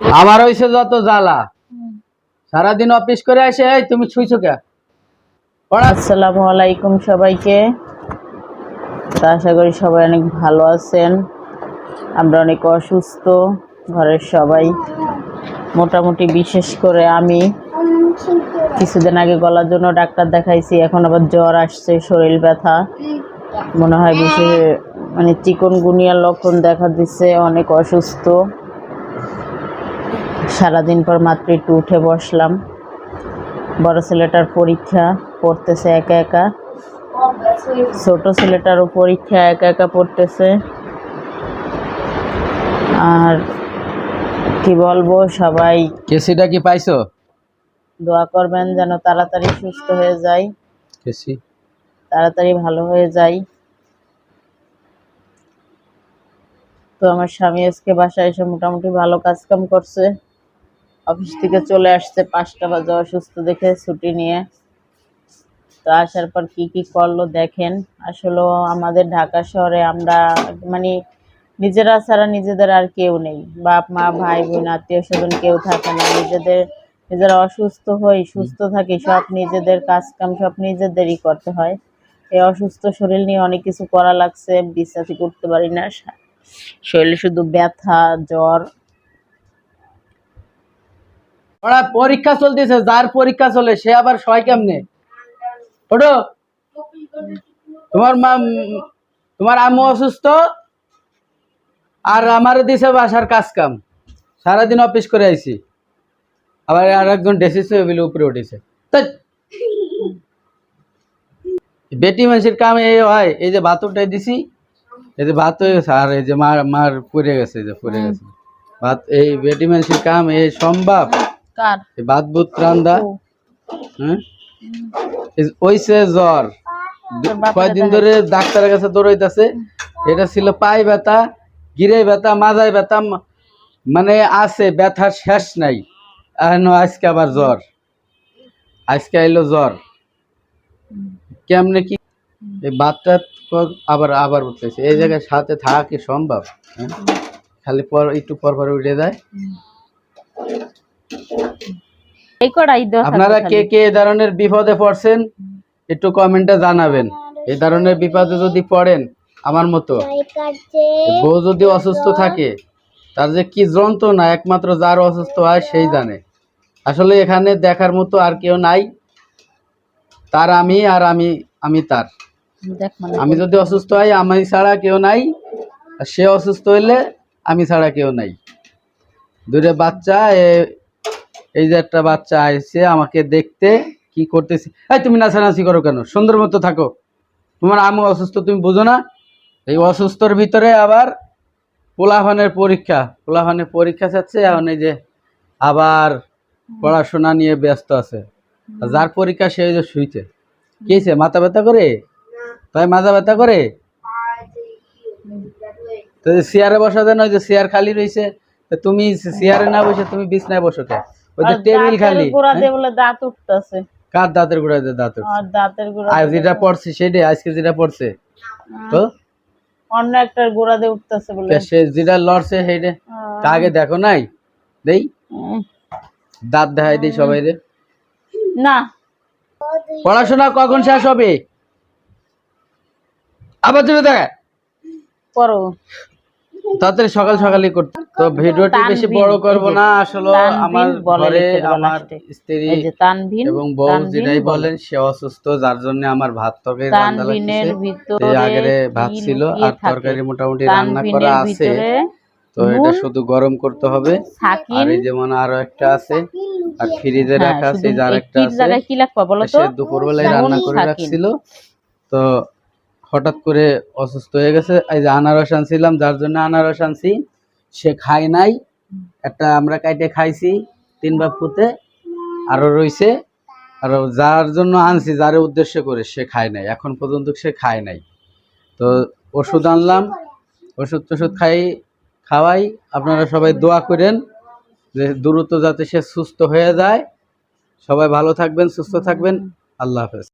আমার হইছে যত জ্বালা, সারাদিন অফিস করে আসে তুমি ছুঁইছো কে? আসসালামু আলাইকুম সবাইকে। আশা করি সবাই অনেক ভালো আছেন। আমরা অনেক অসুস্থ, ঘরের সবাই মোটামুটি, বিশেষ করে আমি কিছুদিন আগে গলার জন্য ডাক্তার দেখাইছি, এখন আবার জ্বর আসছে, শরীর ব্যথা, মনে হয় বিশেষ চিকনগুনিয়ার লক্ষণ দেখা দিচ্ছে। অনেক অসুস্থ। সারাদিন পর মাত্র একটু উঠে বসলাম। বড় ছেলেটার পরীক্ষা, পড়তেছে একা একা। ছোট ছেলেটারও পরীক্ষা, একা একা পড়তেছে। আর কি বলবো, সবাই কেসিটা কি পাইছো? দোয়া করবেন যেন তাড়াতাড়ি সুস্থ হয়ে যায়, কেসি তাড়াতাড়ি ভালো হয়ে যায়। তো আমার স্বামী আজকে বাসায় এসে মোটামুটি ভালো কাজ কাম করছে। অফিস থেকে চলে আসছে 5টা বাজে অসুস্থ দেখে ছুটি নিয়ে। তো আসার পর কি কি করলো দেখেন। আসলে আমাদের ঢাকা শহরে আমরা নিজেরা ছাড়া নিজেদের আর কেউ নেই। বাপ মা ভাই বোন আত্মীয় স্বজন কেউ থাকে না। নিজেরা অসুস্থ হই, সুস্থ থাকি, সব নিজেদের কাজ কাম সব নিজেদেরই করতে হয়। এই অসুস্থ শরীর নিয়ে অনেক কিছু করা লাগছে, বিশ্বাসই করতে পারি না। শরীরে শুধু ব্যথা, জ্বর। ওরা পরীক্ষা চলতেছে, যার পরীক্ষা চলে সে আবার সয় কেমনে? ওঠো। তোমার আম্মু অসুস্থ, আর আমারও দিছে বাসার কাজ কাম। সারাদিন অফিস করে আইছি, আবার আর একজন ডেসিস উপরে উঠেছে। বেটি মানুষের কাম এই হয়, এই যে ভাত উঠাই দিছি, এই যে ভাত হয়ে গেছে, আর এই যে মার পড়ে গেছে, যে পড়ে গেছে ভাত। এই বেটি মানুষের কাম এই সম্ভব? ভাত বুত রান্দা। হ্যাঁ, ওইছে জ্বর, কয়দিন ধরে ডাক্তারের কাছে দৌড়াইতেছে। এটা ছিল পায়ে ব্যথা, গিরে ব্যথা, মাজায় ব্যথা, মানে আছে ব্যথার শেষ নাই। আজকে আবার জ্বর, আজকে আইলো জ্বর। কেমনে কি এই বাতটা আবার আবার উঠতেছে, এই জায়গায় সাথে থাকা কি সম্ভব? খালি একটু পর পর উঠে যায়। আপনারা কে কে এ ধরনের বিপদে পড়ছেন একটু কমেন্টে জানাবেন। এই ধরনের বিপদে যদি পড়েন আমার মতো, বউ যদি অসুস্থ থাকে, তার যে কি যন্ত্রণা একমাত্র যার অসুস্থ হয় সেই জানে। আসলে এখানে দেখার মতো আর কেউ নাই। তার আমি, আর আমি তার। আমি যদি অসুস্থ হয় আমি ছাড়া কেউ নাই, আর সে অসুস্থ হইলে আমি ছাড়া কেউ নাই। দূরে বাচ্চা, এই যে একটা বাচ্চা আইছে আমাকে দেখতে, কি করতেছি। এই তুমি নাচানাচি করো কেন? সুন্দর মতো থাকো। তোমার আম্মু অসুস্থ, তুমি বুঝো না? এই অসুস্থর ভিতরে আবার পোলাপানের পরীক্ষা চাচ্ছে। এখন এই যে আবার পড়াশোনা নিয়ে ব্যস্ত আছে। যার পরীক্ষা সে যে শুইছে। কি হয়েছে? মাথা ব্যথা করে? তাই মাথা ব্যথা করে? তো চেয়ারে বসা যায় না, ওই যে চেয়ার খালি রয়েছে। তুমি চেয়ারে না বসে তুমি বিছনায় বসো কে? ওই যে টেবিল খালি। দাঁত উঠতেছে। কার দাঁতের গোড়ায় দাঁত উঠছে? আর যেটা পড়ছে সেটাই আজকে যেটা পড়ছে তো অন্য একটা গোড়া দিয়ে উঠতেছে বলে সে যেটা লড়ছে সেইটা আগে দেখো নাই? দেই দাঁত দেখাই দিই সবাই রে। না, পড়াশোনা কখন শেষ হবে? আবার তুমি দেখায় করো তাড়াতাড়ি সকাল সকালই করতে। তো ভিডিওটি বেশি বড় করব না। আসলে আমার ঘরে আমার স্ত্রী এবং বউ যেটাই বলেন সে অসুস্থ, যার জন্য আমার ভাত তরকারি রান্না লাগছে। এই আগের ভাত ছিল আর তরকারি মোটামুটি রান্না করা আছে, তো এটা শুধু গরম করতে হবে। আর এই যেমন আরো একটা আছে, আর ফ্রিজে রাখা আছে, যার একটা আছে সে দুপুরবেলায় রান্না করে রাখছিল। তো হঠাৎ করে অসুস্থ হয়ে গেছে। এই যে আনারস আনছিলাম, যার জন্য আনারস আনছি, সে খায় নাই। একটা আমরা কাইটে খাইছি 3 ভাগ পুঁতে, আরো রইছে। আর যার জন্য আনছি, যার উদ্দেশ্য করে, সে খায় নাই, এখন পর্যন্ত সে খায় নাই। তো ওষুধ আনলাম, ওষুধ খাওয়াই। আপনারা সবাই দোয়া করেন যে দ্রুত যাতে সে সুস্থ হয়ে যায়। সবাই ভালো থাকবেন, সুস্থ থাকবেন। আল্লাহ হাফেজ।